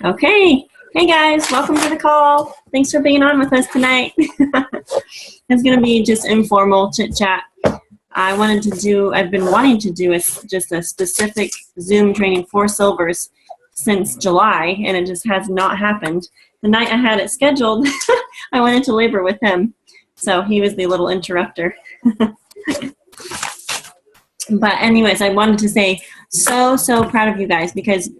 Okay. Hey guys, welcome to the call. Thanks for being on with us tonight. It's going to be just informal chit chat. I've been wanting to do just a specific Zoom training for Silvers since July, and it just has not happened. The night I had it scheduled, I went into labor with him. So he was the little interrupter. But anyways, I wanted to say so proud of you guys, because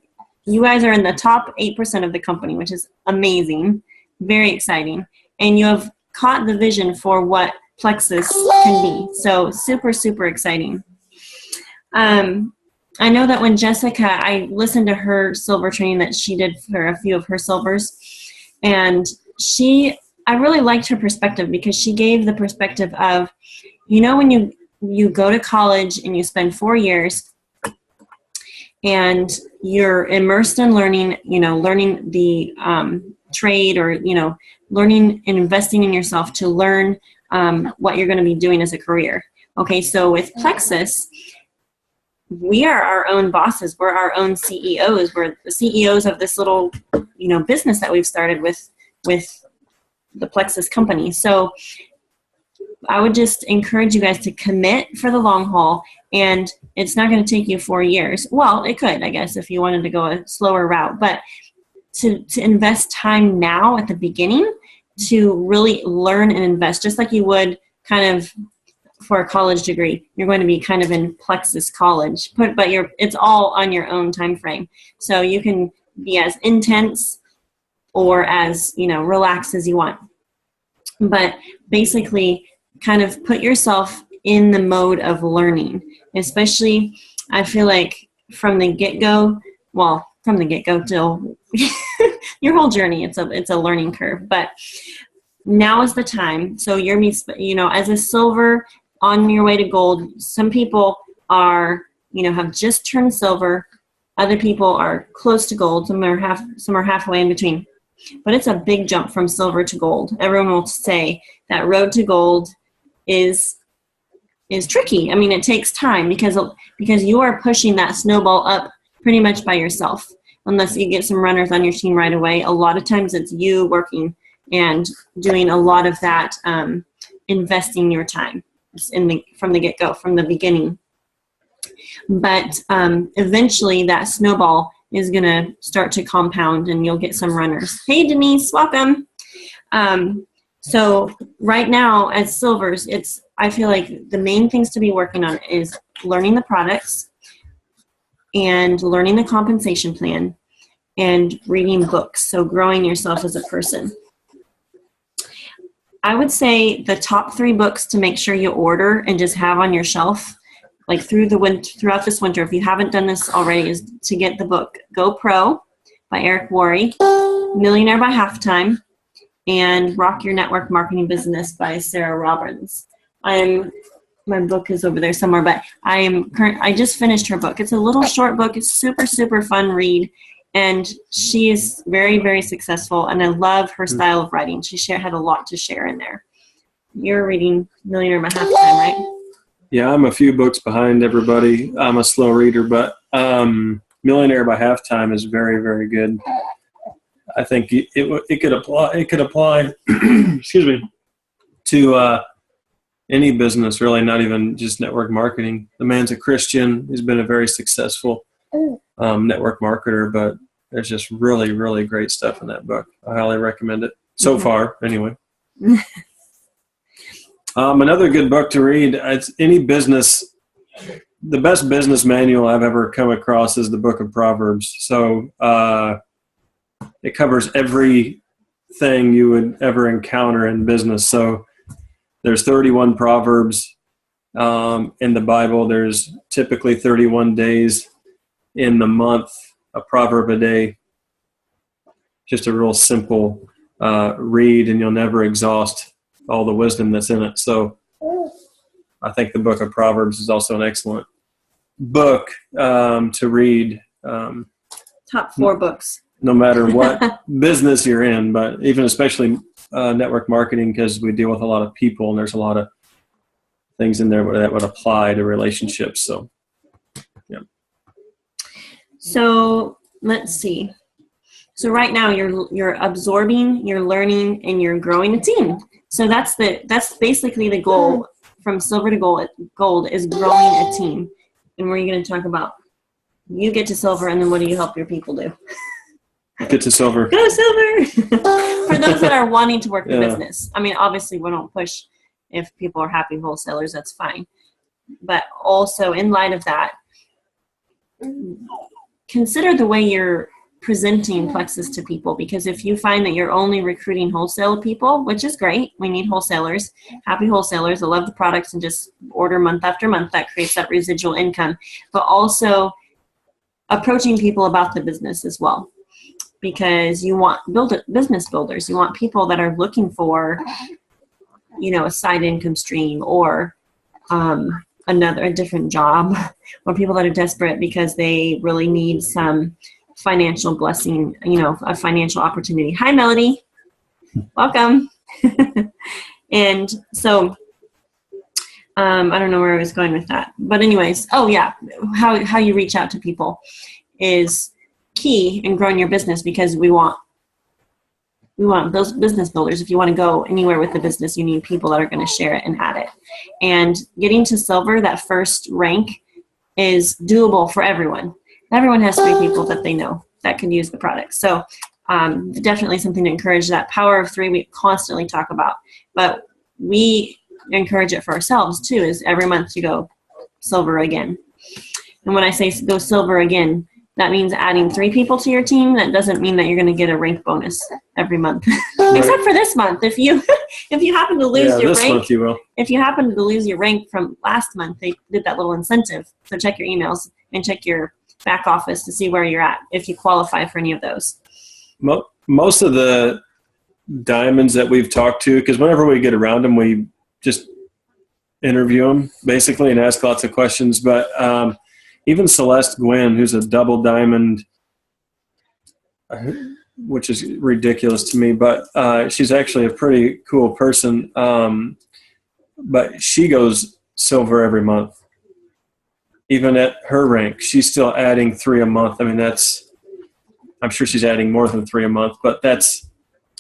you guys are in the top 8% of the company, which is amazing, very exciting. And you have caught the vision for what Plexus can be. So super exciting. I know that when Jessica, I listened to her silver training that she did for a few of her silvers, and I really liked her perspective, because she gave the perspective of, when you go to college and you spend 4 years and you're immersed in learning, learning the trade, or, learning and investing in yourself to learn what you're going to be doing as a career. Okay, so with Plexus, we are our own bosses. We're our own CEOs. We're the CEOs of this little, business that we've started with the Plexus company. So I would just encourage you guys to commit for the long haul, and it's not going to take you 4 years. Well, it could, I guess, if you wanted to go a slower route, but to invest time now at the beginning to really learn and invest, just like you would kind of for a college degree. You're going to be kind of in Plexus College, but it's all on your own time frame. So you can be as intense or as, relaxed as you want. But basically, kind of put yourself in the mode of learning, especially, I feel like from the get-go till your whole journey, it's a learning curve. But now is the time. So you're, as a silver on your way to gold, some people are, have just turned silver. Other people are close to gold. Some are halfway in between. But it's a big jump from silver to gold. Everyone will say that road to gold is tricky. I mean, it takes time because you are pushing that snowball up pretty much by yourself, unless you get some runners on your team right away. A lot of times it's you working and doing a lot of that, investing your time from the get-go, from the beginning. But eventually that snowball is going to start to compound, and you'll get some runners. Hey, Denise, welcome. So right now as silvers, I feel like the main things to be working on is learning the products and learning the compensation plan and reading books. So growing yourself as a person. I would say the top 3 books to make sure you order and just have on your shelf, like throughout this winter, if you haven't done this already, is to get the book Go Pro by Eric Worre, Millionaire by Halftime, and Rock Your Network Marketing Business by Sarah Robbins. My book is over there somewhere, but I just finished her book. It's a little short book. It's super fun read, and she is very, very successful, and I love her style of writing. She had a lot to share in there. You're reading Millionaire by Halftime, right? Yeah, I'm a few books behind everybody. I'm a slow reader, but Millionaire by Halftime is very, very good. I think it could apply excuse me, to any business, really, not even just network marketing. The man's a Christian. He's been a very successful network marketer, but there's just really, really great stuff in that book. I highly recommend it. So far, anyway. Another good book to read, it's any business. The best business manual I've ever come across is the Book of Proverbs. So it covers everything you would ever encounter in business. So there's 31 Proverbs in the Bible. There's typically 31 days in the month, a proverb a day. Just a real simple read, and you'll never exhaust all the wisdom that's in it. So I think the Book of Proverbs is also an excellent book to read. Top 4 books. No matter what business you're in, but even especially network marketing, because we deal with a lot of people, and there's a lot of things in there that would apply to relationships. So, yeah. So let's see. So right now you're absorbing, you're learning, and you're growing a team. So that's basically the goal from silver to gold is growing a team. And we're going to talk about you get to silver, and then what do you help your people do? Get to silver. Go silver! For those that are wanting to work the business. I mean, obviously we don't push if people are happy wholesalers, that's fine. But also in light of that, consider the way you're presenting Plexus to people, because if you find that you're only recruiting wholesale people, which is great, we need wholesalers, happy wholesalers that love the products and just order month after month, that creates that residual income, but also approaching people about the business as well, because you want business builders, you want people that are looking for, a side income stream or a different job, or people that are desperate because they really need some financial blessing, a financial opportunity. Hi, Melody. Welcome. And so I don't know where I was going with that. But anyways, how you reach out to people is key in growing your business, because we want those business builders. If you want to go anywhere with the business, you need people that are going to share it and add it. And getting to silver, that first rank, is doable for everyone. Everyone has 3 people that they know that can use the product. So definitely something to encourage. That power of 3 we constantly talk about. But we encourage it for ourselves too, is every month to go silver again. And when I say go silver again, that means adding 3 people to your team. That doesn't mean that you're going to get a rank bonus every month, except for this month. If you happen to lose your rank, month you will. If you happen to lose your rank from last month, they did that little incentive. So check your emails and check your back office to see where you're at if you qualify for any of those. Most of the diamonds that we've talked to, because whenever we get around them, we just interview them basically and ask lots of questions. But even Celeste Win, who's a double diamond, which is ridiculous to me, but she's actually a pretty cool person. But she goes silver every month. Even at her rank, she's still adding 3 a month. I mean, I'm sure she's adding more than 3 a month, but that's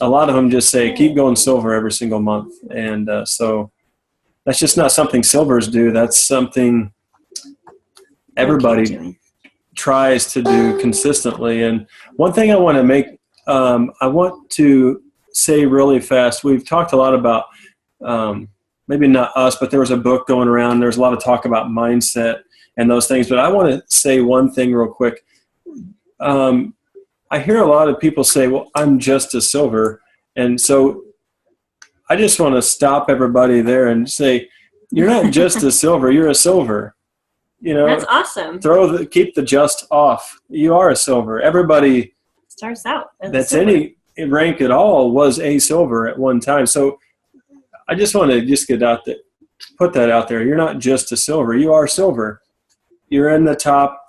a lot of them just say, keep going silver every single month. And so that's just not something silvers do. That's something everybody tries to do consistently. And one thing I want to say really fast, we've talked a lot about, maybe not us, but there was a book going around. There's a lot of talk about mindset and those things. But I want to say one thing real quick. I hear a lot of people say, well, I'm just a silver. And so I just want to stop everybody there and say, you're not just a silver, you're a silver. That's awesome. Keep the just off. You are a silver. Everybody starts out that's any rank at all was a silver at one time. So I just want to get out there, put that out there. You're not just a silver. You are silver. You're in the top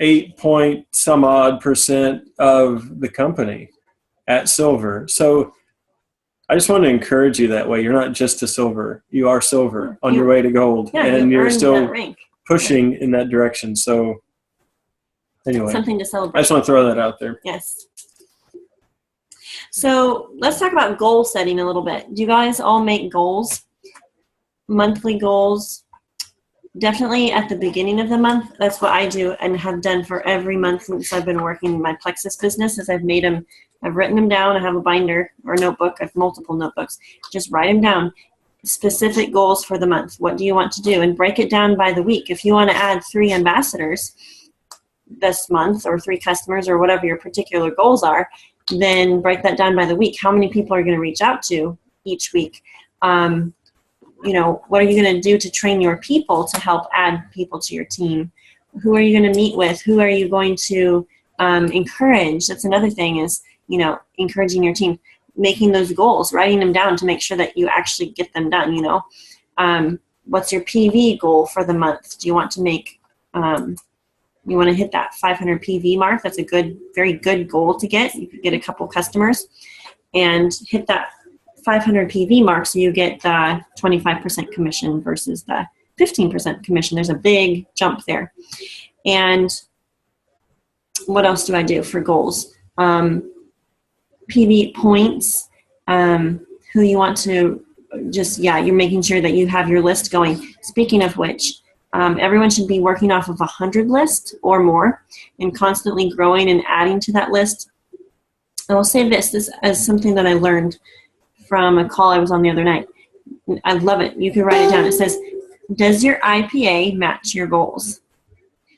8-some odd % of the company at silver. So I just want to encourage you that way. You're not just a silver. You are silver on your way to gold. Yeah, and you're still rank. Pushing in that direction. So anyway, something to celebrate. I just want to throw that out there. Yes. So let's talk about goal setting a little bit. Do you guys all make goals? Monthly goals? Definitely at the beginning of the month. That's what I do and have done for every month since I've been working in my Plexus business. I've written them down. I have a binder or a notebook. I have multiple notebooks. Just write them down. Specific goals for the month. What do you want to do? And break it down by the week. If you want to add 3 ambassadors this month or 3 customers or whatever your particular goals are, then break that down by the week. How many people are you going to reach out to each week? What are you going to do to train your people to help add people to your team? Who are you going to meet with? Who are you going to encourage? That's another thing is, encouraging your team, making those goals, writing them down to make sure that you actually get them done. What's your PV goal for the month? Do you want to make, you want to hit that 500 PV mark? That's a very good goal to get. You could get a couple customers and hit that 500 PV mark, so you get the 25% commission versus the 15% commission. There's a big jump there. And what else do I do for goals? PV points, who you want to just, you're making sure that you have your list going. Speaking of which, everyone should be working off of 100 list or more and constantly growing and adding to that list. I will say this as something that I learned from a call I was on the other night. I love it. You can write it down. It says, does your IPA match your goals?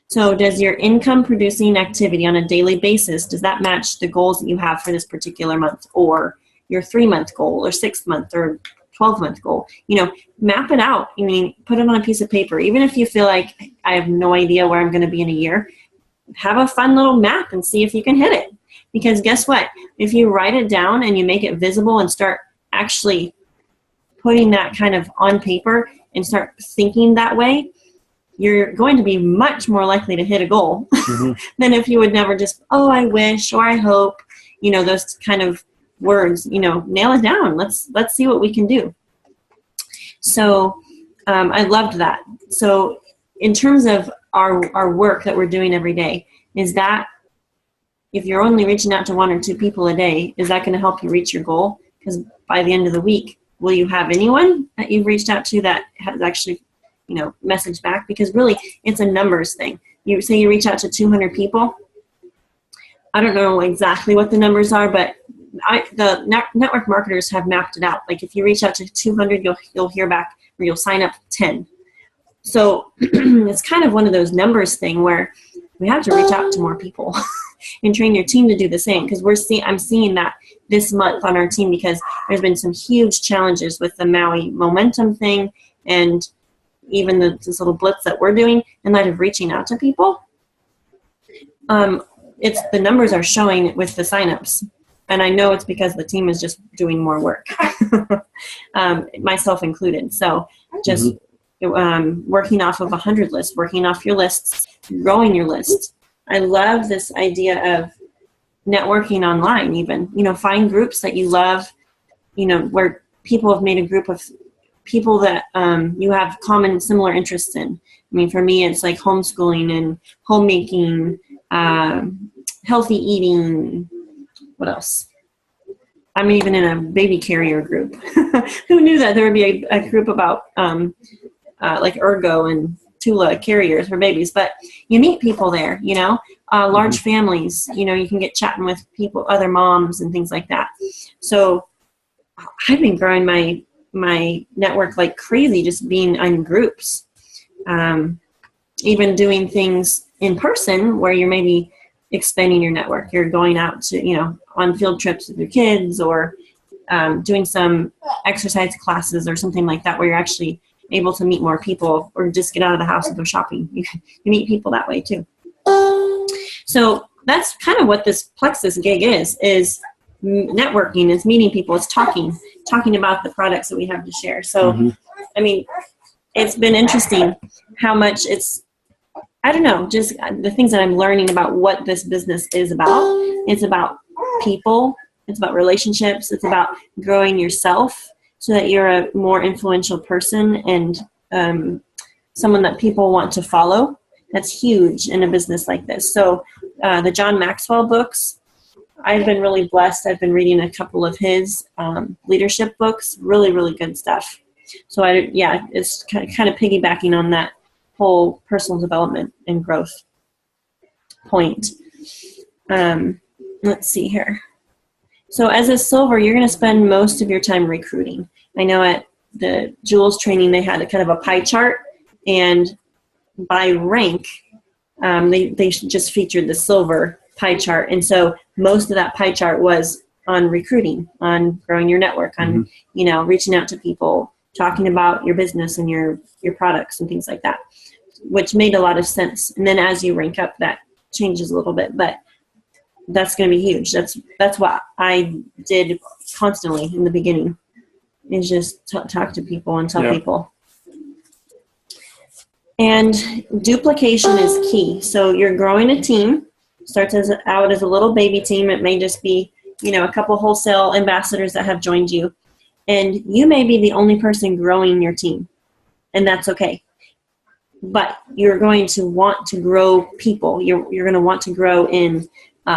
So does your income producing activity on a daily basis, does that match the goals that you have for this particular month, or your 3-month goal or 6-month or 12-month goal? Map it out. Put it on a piece of paper. Even if you feel like I have no idea where I'm going to be in a year, have a fun little map and see if you can hit it. Because guess what? If you write it down and you make it visible and start actually putting that kind of on paper and start thinking that way, you're going to be much more likely to hit a goal than if you would never just, I wish, or I hope, those kind of words, nail it down. Let's see what we can do. So I loved that. So in terms of our work that we're doing every day, is that if you're only reaching out to 1 or 2 people a day, is that going to help you reach your goal? Because by the end of the week, will you have anyone that you've reached out to that has actually message back? Because really it's a numbers thing. You say you reach out to 200 people. I don't know exactly what the numbers are, but the network marketers have mapped it out. Like if you reach out to 200, you'll hear back, or you'll sign up 10. So it's kind of one of those numbers thing where we have to reach out to more people and train your team to do the same. Because I'm seeing that this month on our team, because there's been some huge challenges with the Maui momentum thing, and even this little blitz that we're doing in light of reaching out to people. It's the numbers are showing with the signups. And I know it's because the team is just doing more work, myself included. So just working off of 100 lists, working off your lists, growing your lists. I love this idea of networking online even. Find groups that you love, where people have made a group of people that you have common similar interests in. For me, it's like homeschooling and homemaking, healthy eating. What else? I'm even in a baby carrier group. Who knew that there would be a group about like ergo and Tula carriers for babies? But you meet people there, large families, you can get chatting with people, other moms and things like that. So I've been growing my network like crazy, just being in groups, even doing things in person where you're maybe expanding your network. You're going out to, on field trips with your kids, or doing some exercise classes or something like that, where you're actually able to meet more people, or just get out of the house and go shopping. You meet people that way too. So that's kind of what this Plexus gig is networking, is meeting people, it's talking about the products that we have to share. So, it's been interesting how much I don't know, just the things that I'm learning about what this business is about. It's about people. It's about relationships. It's about growing yourself so that you're a more influential person and someone that people want to follow. That's huge in a business like this. So the John Maxwell books, I've been really blessed. I've been reading a couple of his leadership books. Really, really good stuff. So it's kind of piggybacking on that whole personal development and growth point. Let's see here. So as a silver, you're going to spend most of your time recruiting. I know at the Jules training, they had a kind of a pie chart, and by rank, they just featured the silver pie chart. And so most of that pie chart was on recruiting, on growing your network, on, reaching out to people, talking about your business and your products and things like that, which made a lot of sense. And then as you rank up, that changes a little bit, but that's going to be huge. That's what I did constantly in the beginning, is just talk to people and tell people. And duplication is key. So you're growing a team. Starts out as a little baby team. It may just be, a couple wholesale ambassadors that have joined you. And you may be the only person growing your team. And that's okay. But you're going to want to grow people. You're going to want to grow in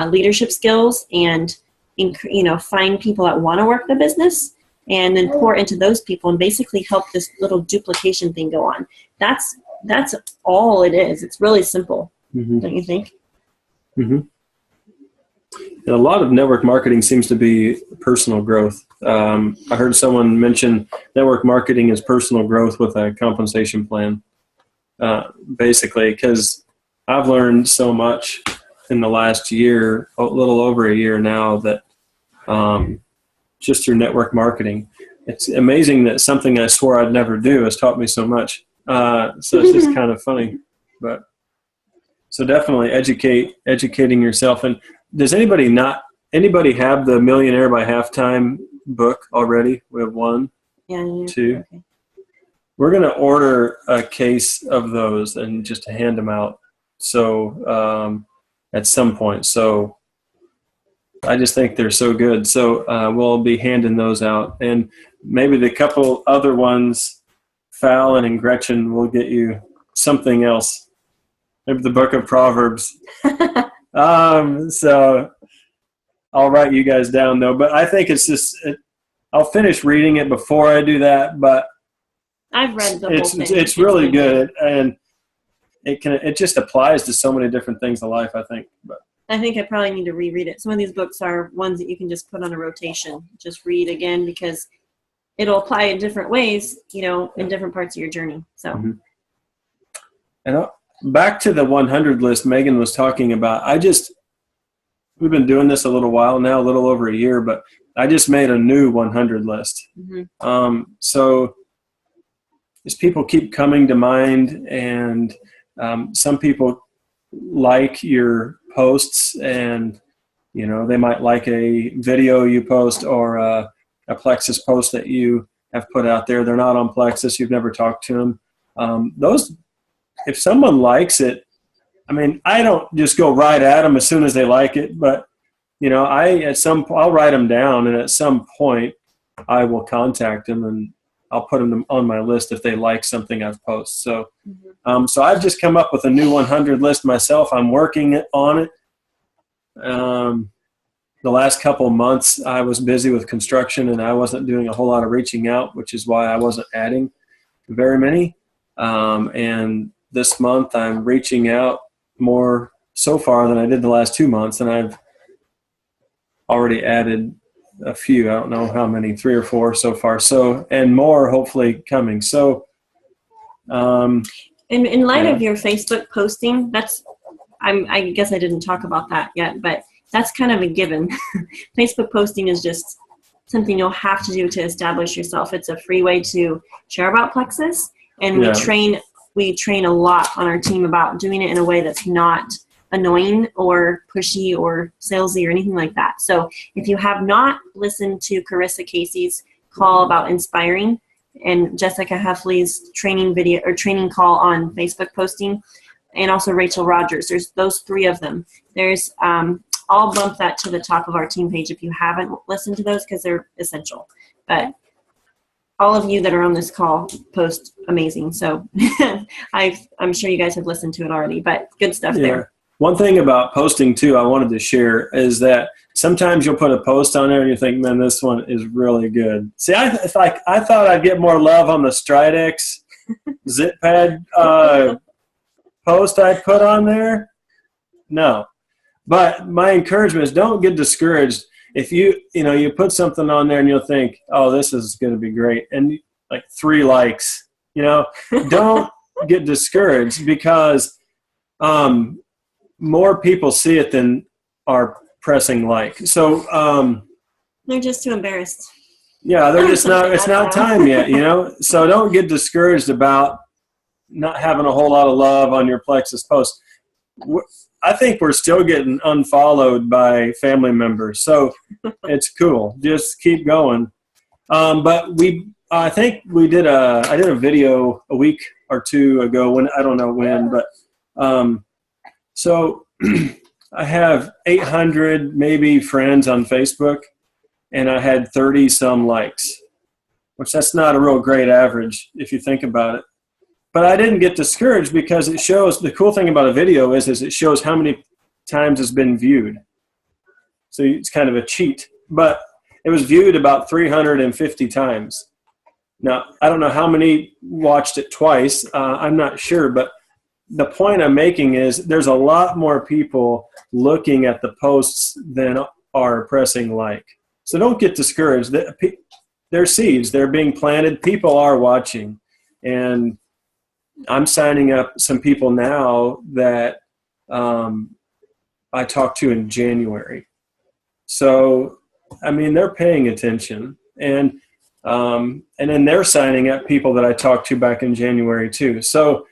leadership skills and, find people that want to work the business and then pour into those people and basically help this little duplication thing go on. That's all it is. It's really simple, don't you think? Mm-hmm. And a lot of network marketing seems to be personal growth. I heard someone mention network marketing is personal growth with a compensation plan, basically, because I've learned so much in the last year, a little over a year now, that just through network marketing. It's amazing that something I swore I'd never do has taught me so much. So it's just kind of funny. But so definitely educating yourself. And does anybody have the Millionaire by Halftime book already? We have 1, 2. Okay. We're going to order a case of those and just hand them out. So at some point. So I just think they're so good. So we'll be handing those out. And maybe the couple other ones, Fallon and Gretchen, will get you something else. Maybe the book of Proverbs. So I'll write you guys down, though. But I think it's just I'll finish reading it before I do that. But I've read the whole thing. It's really good. And it just applies to so many different things in life, I think. But I think I probably need to reread it. Some of these books are ones that you can just put on a rotation, just read again, because it'll apply in different ways, in different parts of your journey. So, and back to the 100 list Megan was talking about. We've been doing this a little while now, a little over a year, but I just made a new 100 list. So as people keep coming to mind, and some people like your posts, and they might like a video you post or a Plexus post that you have put out there. They're not on Plexus. You've never talked to them. If someone likes it, I don't just go right at them as soon as they like it, but I'll write them down, and at some point I will contact them and I'll put them on my list if they like something I've posted. So, so I've just come up with a new 100 list myself. I'm working on it. The last couple of months I was busy with construction, and I wasn't doing a whole lot of reaching out, which is why I wasn't adding very many. And this month I'm reaching out more so far than I did the last 2 months, and I've already added a few. I don't know how many, 3 or 4 so far. So, and more hopefully coming. So, in light of your Facebook posting, I guess I didn't talk about that yet, but that's kind of a given. Facebook posting is just something you'll have to do to establish yourself. It's a free way to share about Plexus, and we train a lot on our team about doing it in a way that's not annoying or pushy or salesy or anything like that. So if you have not listened to Carissa Casey's call about inspiring and Jessica Heffley's training video or training call on Facebook posting, and also Rachel Rogers, there's those 3 of them. I'll bump that to the top of our team page if you haven't listened to those, because they're essential. But all of you that are on this call post amazing. So I'm sure you guys have listened to it already, but good stuff there. One thing about posting too I wanted to share is that sometimes you'll put a post on there and you think, man, this one is really good. See, I thought I'd get more love on the Stridex zip pad post I put on there. No. But my encouragement is don't get discouraged. If you put something on there and you'll think, oh, this is going to be great, and like 3 likes, don't get discouraged, because more people see it than are pressing like. So they're just too embarrassed. Yeah, they're just not. It's not time yet, So don't get discouraged about not having a whole lot of love on your Plexus post. I think we're still getting unfollowed by family members, so it's cool. Just keep going. But I think I did a video a week or 2 ago, I don't know when, but so I have 800 maybe friends on Facebook, and I had 30 some likes, which that's not a real great average if you think about it. But I didn't get discouraged, because it shows, the cool thing about a video is it shows how many times it's been viewed. So it's kind of a cheat. But it was viewed about 350 times. Now, I don't know how many watched it twice. I'm not sure. But the point I'm making is there's a lot more people looking at the posts than are pressing like. So don't get discouraged. They're seeds. They're being planted. People are watching. And I'm signing up some people now that I talked to in January. So, I mean, they're paying attention. And then they're signing up people that I talked to back in January too. So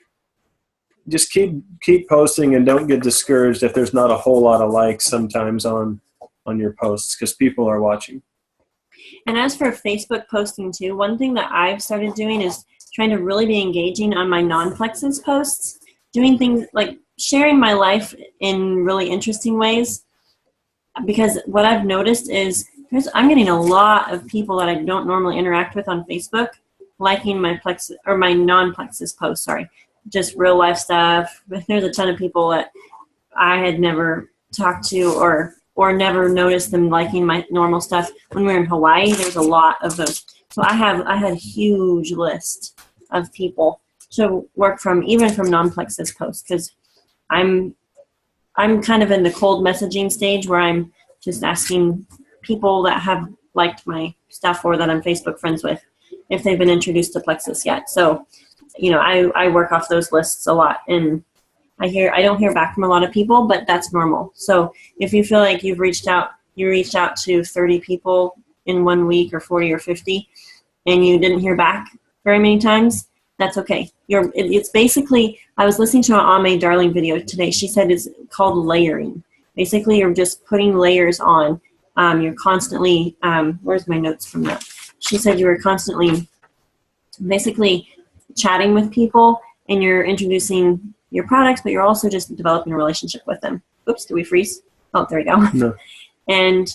just keep posting and don't get discouraged if there's not a whole lot of likes sometimes on your posts, because people are watching. And as for Facebook posting too, one thing that I've started doing is trying to really be engaging on my non-Plexus posts, doing things like sharing my life in really interesting ways. Because what I've noticed is I'm getting a lot of people that I don't normally interact with on Facebook liking my Plexus or my non-Plexus posts, just real life stuff. There's a ton of people that I had never talked to or never noticed them liking my normal stuff. When we were in Hawaii, there's a lot of those. So I had a huge list of people to work from, even from non-Plexus posts, because I'm kind of in the cold messaging stage where I'm just asking people that have liked my stuff or that I'm Facebook friends with if they've been introduced to Plexus yet. So, I work off those lists a lot, and I don't hear back from a lot of people, but that's normal. So if you feel like you reached out to 30 people in 1 week or 40 or 50, and you didn't hear back very many times, that's okay. It's basically, I was listening to an Ame Darling video today. She said it's called layering. Basically, you're just putting layers on. You're constantly, where's my notes from that? She said you were constantly basically chatting with people, and you're introducing your products, but you're also just developing a relationship with them. Oops, did we freeze? Oh, there we go. No. And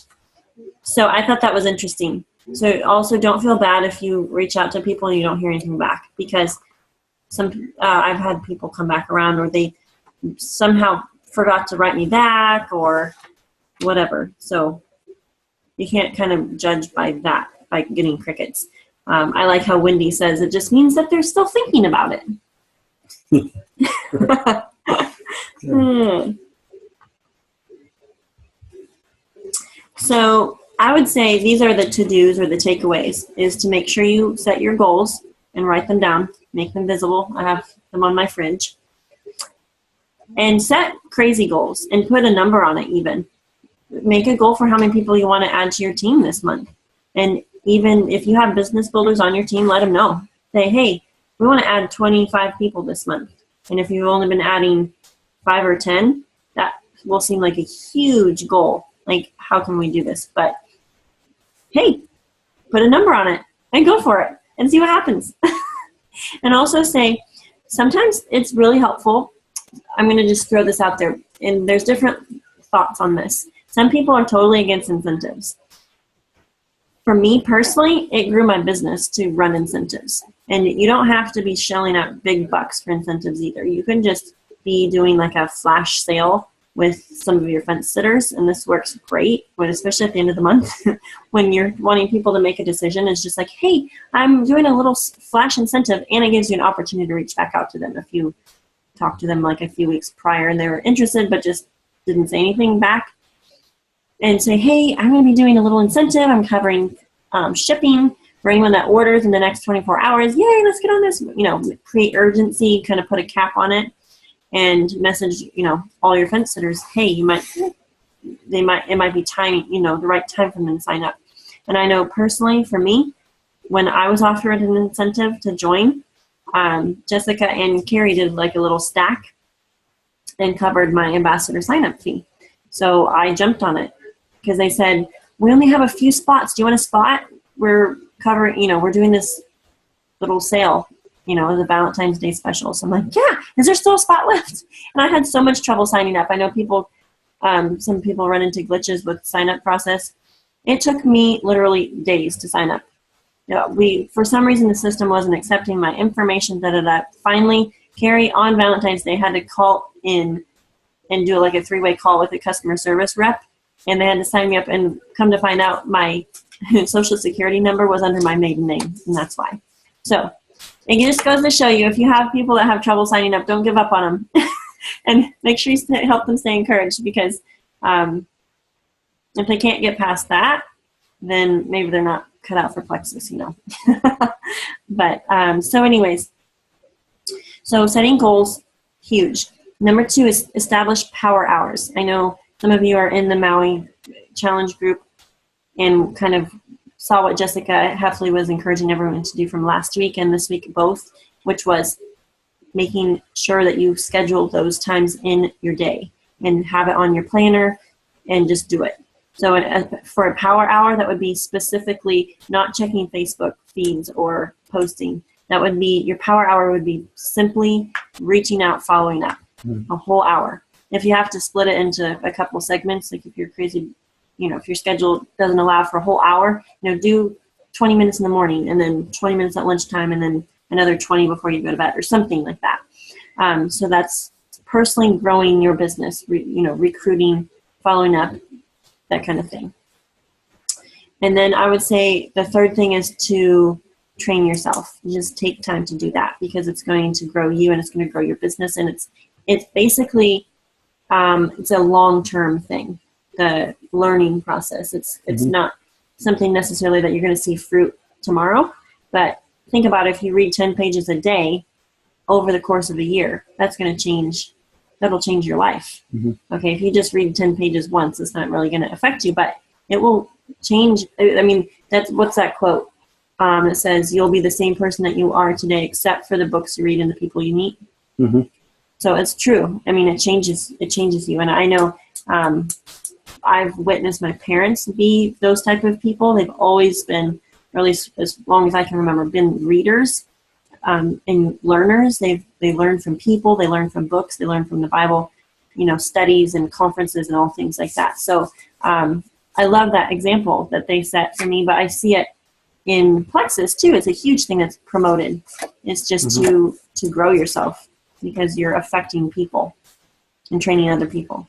so I thought that was interesting. So also don't feel bad if you reach out to people and you don't hear anything back, because I've had people come back around, or they somehow forgot to write me back or whatever. So you can't kind of judge by that, by getting crickets. I like how Wendy says it just means that they're still thinking about it. So I would say these are the to-dos or the takeaways, is to make sure you set your goals and write them down, make them visible. I have them on my fridge. And set crazy goals and put a number on it even. Make a goal for how many people you want to add to your team this month. And even if you have business builders on your team, let them know. Say, hey, we want to add 25 people this month. And if you've only been adding 5 or 10, that will seem like a huge goal. Like, how can we do this? But hey, put a number on it and go for it and see what happens. And also say, sometimes it's really helpful. I'm going to just throw this out there, and there's different thoughts on this. Some people are totally against incentives. For me personally, it grew my business to run incentives. And you don't have to be shelling out big bucks for incentives either. You can just be doing like a flash sale with some of your fence sitters, and this works great, but especially at the end of the month when you're wanting people to make a decision. It's just like, hey, I'm doing a little flash incentive, and it gives you an opportunity to reach back out to them if you talked to them like a few weeks prior and they were interested but just didn't say anything back. And say, hey, I'm going to be doing a little incentive. I'm covering shipping for anyone that orders in the next 24 hours. Yay, let's get on this. Create urgency, kind of put a cap on it, and message, all your fence sitters, hey, it might be time, the right time for them to sign up. And I know personally for me, when I was offered an incentive to join, Jessica and Carrie did like a little stack and covered my ambassador sign-up fee. So I jumped on it because they said, we only have a few spots. Do you want a spot? We're covering, we're doing this little sale, the Valentine's Day special. So I'm like, yeah, is there still a spot left? And I had so much trouble signing up. I know some people run into glitches with sign-up process. It took me literally days to sign up. For some reason, the system wasn't accepting my information, Finally, Carrie on Valentine's Day had to call in and do like a 3-way call with a customer service rep and they had to sign me up, and come to find out my social security number was under my maiden name, and that's why. So it just goes to show you, if you have people that have trouble signing up, don't give up on them. And make sure you help them stay encouraged, because if they can't get past that, then maybe they're not cut out for Plexus, But so anyways, so setting goals, huge. Number 2 is establish power hours. I know some of you are in the Maui Challenge group and kind of saw what Jessica Heffley was encouraging everyone to do from last week and this week both, which was making sure that you schedule those times in your day and have it on your planner and just do it. So for a power hour, that would be specifically not checking Facebook feeds or posting. That would be, your power hour would be simply reaching out, following up, a whole hour. If you have to split it into a couple segments, like if you're crazy, if your schedule doesn't allow for a whole hour, do 20 minutes in the morning and then 20 minutes at lunchtime and then another 20 before you go to bed or something like that. So that's personally growing your business, recruiting, following up, that kind of thing. And then I would say the third thing is to train yourself. You just take time to do that, because it's going to grow you and it's going to grow your business. And it's basically, it's a long-term thing, the learning process. It's not something necessarily that you're going to see fruit tomorrow, but think about if you read 10 pages a day over the course of a year, that's going to change. That'll change your life. Okay, if you just read 10 pages once, it's not really going to affect you, but it will change. I mean, what's that quote? It says, you'll be the same person that you are today, except for the books you read and the people you meet. So it's true. I mean, it changes you. And I know I've witnessed my parents be those type of people. They've always been, or at least as long as I can remember, been readers. And learners. They learn from people, they learn from books, they learn from the Bible, studies and conferences and all things like that. So I love that example that they set for me, but I see it in Plexus too. It's a huge thing that's promoted. It's just to grow yourself, because you're affecting people and training other people.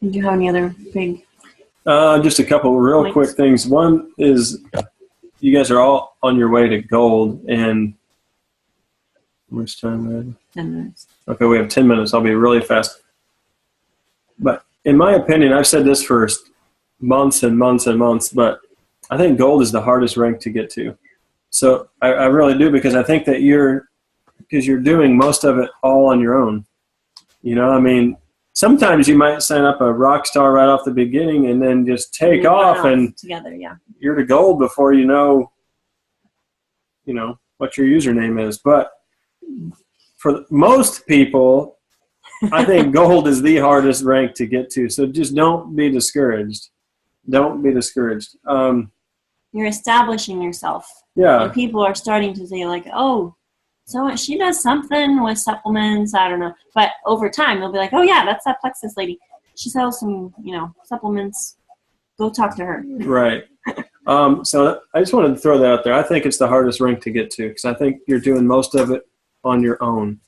Do you have any other big? Just a couple real points? Quick things. One is, you guys are all on your way to gold, and how much time we have? 10 minutes. Okay, we have 10 minutes. I'll be really fast. But in my opinion, I've said this for months and months and months, but I think gold is the hardest rank to get to. So I really do, because I think that you're doing most of it all on your own. I mean, sometimes you might sign up a rock star right off the beginning and then just take off and together, yeah. You're to gold before you know what your username is. But for most people, I think gold is the hardest rank to get to. So just don't be discouraged. Don't be discouraged. You're establishing yourself. Yeah. And people are starting to say like, oh, so she does something with supplements, I don't know. But over time, they'll be like, oh, yeah, that's that Plexus lady. She sells some, supplements. Go talk to her. Right. So I just wanted to throw that out there. I think it's the hardest rank to get to, because I think you're doing most of it on your own.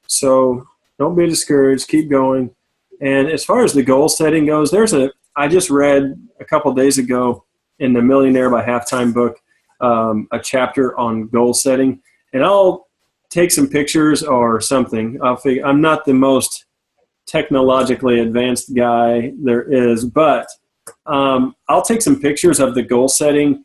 So don't be discouraged. Keep going. And as far as the goal setting goes, I just read a couple days ago in the Millionaire by Halftime book, a chapter on goal setting. And I'll take some pictures or something. I'm not the most technologically advanced guy there is, but I'll take some pictures of the goal setting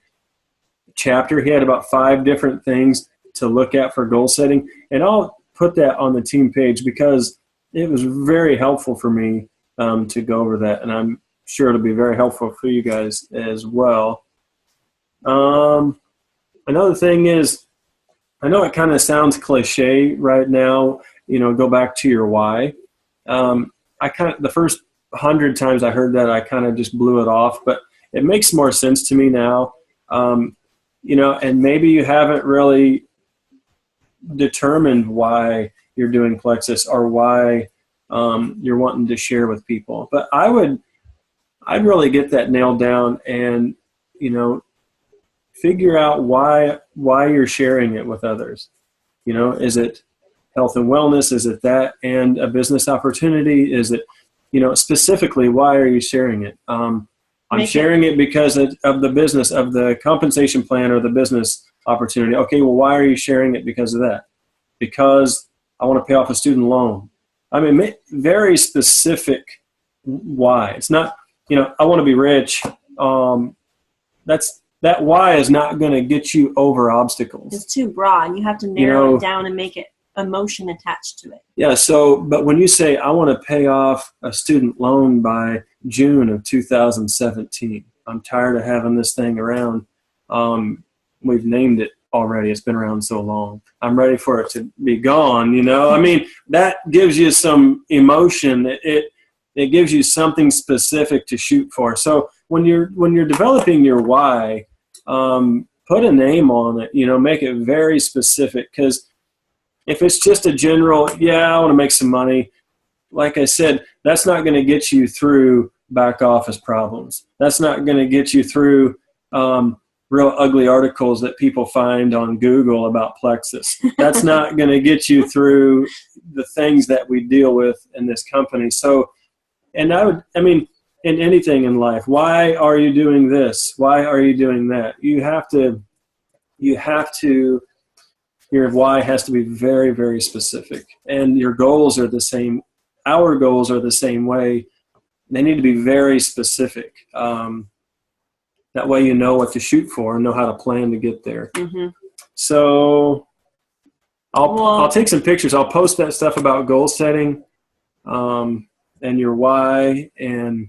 chapter. He had about 5 different things to look at for goal setting, and I'll put that on the team page, because it was very helpful for me to go over that, and I'm sure it'll be very helpful for you guys as well. Another thing is, I know it kind of sounds cliche right now, go back to your why. The first 100 times I heard that, I kind of just blew it off, but it makes more sense to me now. And maybe you haven't really determined why you're doing Plexus or why you're wanting to share with people. But I'd really get that nailed down and, figure out why you're sharing it with others. Is it health and wellness? Is it that and a business opportunity? Is it specifically, why are you sharing it? I'm sharing it because of the business, of the compensation plan or the business opportunity. Okay, well, why are you sharing it because of that? Because I want to pay off a student loan. I mean, very specific why. It's not, I want to be rich. That why is not going to get you over obstacles. It's too broad. You have to narrow it down and make it emotion attached to it. Yeah. So, but when you say, I want to pay off a student loan by June of 2017, I'm tired of having this thing around. We've named it already. It's been around so long. I'm ready for it to be gone. I mean, that gives you some emotion. It gives you something specific to shoot for. So when you're developing your why, put a name on it, make it very specific, because if it's just a general, I want to make some money, like I said, that's not going to get you through back office problems. That's not going to get you through real ugly articles that people find on Google about Plexus. That's not going to get you through the things that we deal with in this company. So, and in anything in life, why are you doing this? Why are you doing that? You have to, your why has to be very, very specific, and your goals are the same. Our goals are the same way. They need to be very specific. That way you know what to shoot for and know how to plan to get there. Mm-hmm. So I'll take some pictures. I'll post that stuff about goal setting and your why. And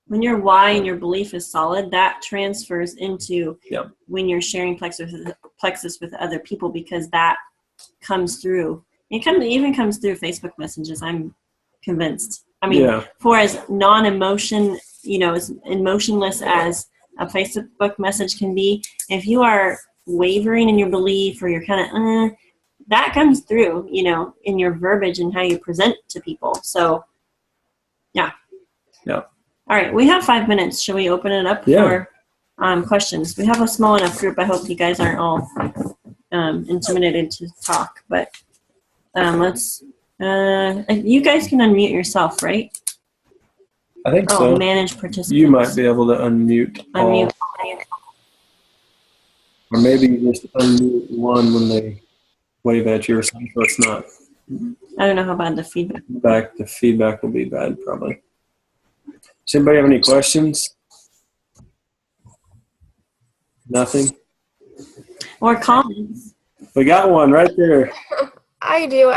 when your why and your belief is solid, that transfers into when you're sharing Plexus with other people, because that comes through. It even comes through Facebook messages, I'm convinced. I mean, for as non-emotion, as emotionless as a Facebook message can be, if you are wavering in your belief, or you're kind of, that comes through, in your verbiage and how you present to people. So, yeah. Yeah. All right, we have 5 minutes. Shall we open it up for questions? We have a small enough group. I hope you guys aren't all intimidated to talk. But let's. You guys can unmute yourself, right? I think so. Manage participants. You might be able to unmute all. Or maybe you just unmute one when they wave at you or something, so it's not. I don't know how bad the feedback. The feedback will be bad, probably. Does anybody have any questions? Nothing? Or comments? We got one right there. I do.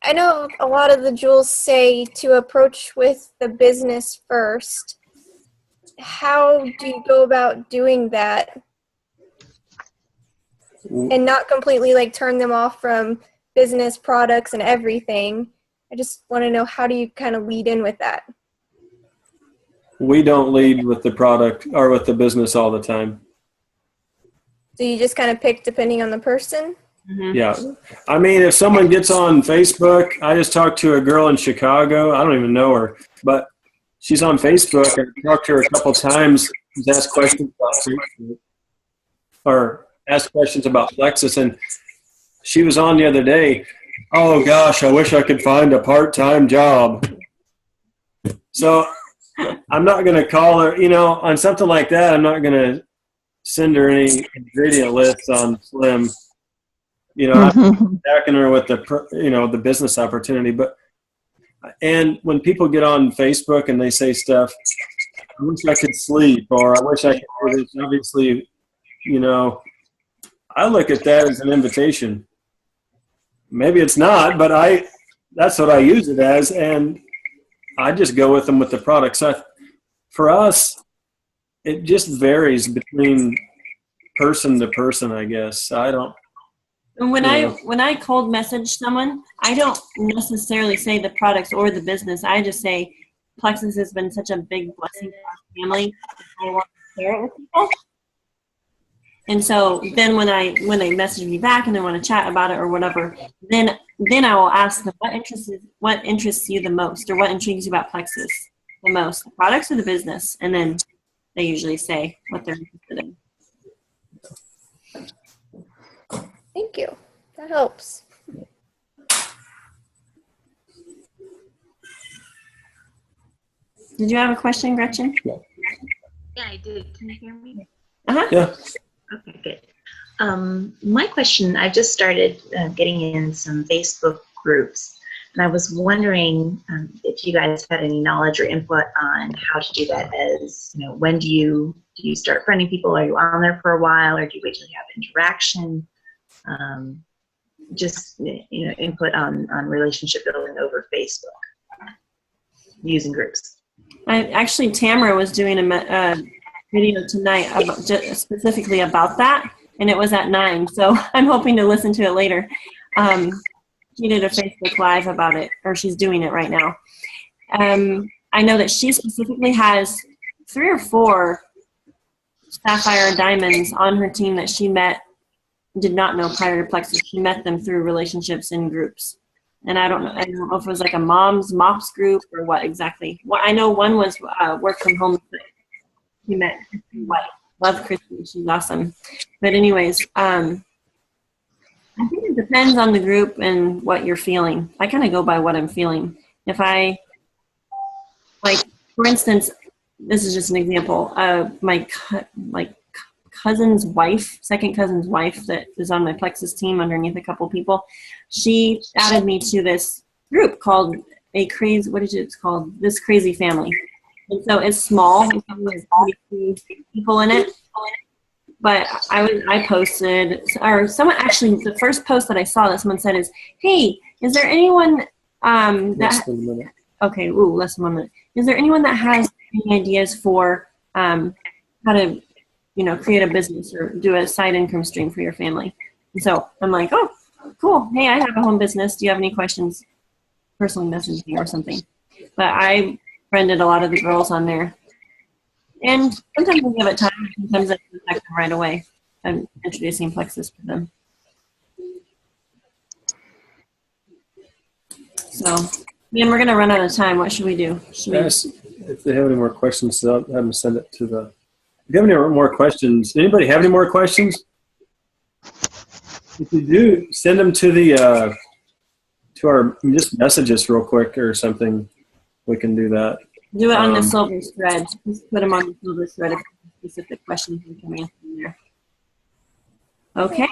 I know a lot of the jewels say to approach with the business first. How do you go about doing that and not completely turn them off from business products and everything? I just want to know, how do you kind of lead in with that? We don't lead with the product or with the business all the time. So you just kind of pick depending on the person? Mm-hmm. Yeah. I mean, if someone gets on Facebook, I just talked to a girl in Chicago. I don't even know her, but she's on Facebook. I talked to her a couple times, asked questions about Facebook, or asked questions about Plexus, and she was on the other day. Oh gosh, I wish I could find a part-time job. So I'm not going to call her, on something like that. I'm not going to send her any ingredient lists on Slim. I'm attacking her with the business opportunity. And when people get on Facebook and they say stuff, I wish I could sleep, or I wish I could do this. Obviously, I look at that as an invitation. Maybe it's not, but that's what I use it as, and I just go with them with the product. So for us, it just varies between person to person, I guess. I don't. And when I cold message someone, I don't necessarily say the products or the business. I just say Plexus has been such a big blessing to our family. I want to share it with people. And so then when they message me back and they want to chat about it or whatever, then I will ask them, what interests you the most, or what intrigues you about Plexus the most, the products or the business? And then they usually say what they're interested in. Thank you. That helps. Did you have a question, Gretchen? Yeah, I did. Can you hear me? Uh-huh. Yeah. Okay, good. My question, I've just started getting in some Facebook groups, and I was wondering if you guys had any knowledge or input on how to do that. As you know, when do you start friending people? Are you on there for a while, or do you wait till you have interaction? Just input on relationship building over Facebook using groups. Actually, Tamara was doing a video tonight about, just specifically about that, and it was at 9, so I'm hoping to listen to it later. She did a Facebook Live about it, or she's doing it right now. I know that she specifically has 3 or 4 Sapphire Diamonds on her team that she did not know prior to Plexus. She met them through relationships in groups. And I don't know if it was like a mops group or what exactly. Well, I know one was work from home. He met Christy White. Love Christy. She's awesome. But anyways, I think it depends on the group and what you're feeling. I kind of go by what I'm feeling. If I, like, for instance, this is just an example of my cousin's wife, second cousin's wife that is on my Plexus team underneath a couple people. She added me to this group called It's called This Crazy Family. And so it's small. There's 22 people in it. But I posted, or someone actually, the first post that I saw that someone said is, hey, is there anyone Less than a minute. Okay, less than 1 minute. Is there anyone that has any ideas for how to create a business or do a side income stream for your family? And so I'm like, oh, cool. Hey, I have a home business. Do you have any questions? Personally message me or something. But I friended a lot of the girls on there. And sometimes I give it time. Sometimes I contact them right away. I'm introducing Plexus to them. So, man, we're going to run out of time. What should we do? Yes, if they have any more questions, have them send it to the. If you have any more questions, anybody have any more questions? If you do, send them to the to our, just message us real quick or something. We can do that. Do it on the silver thread. Just put them on the silver thread if specific questions we can answer in there. Okay.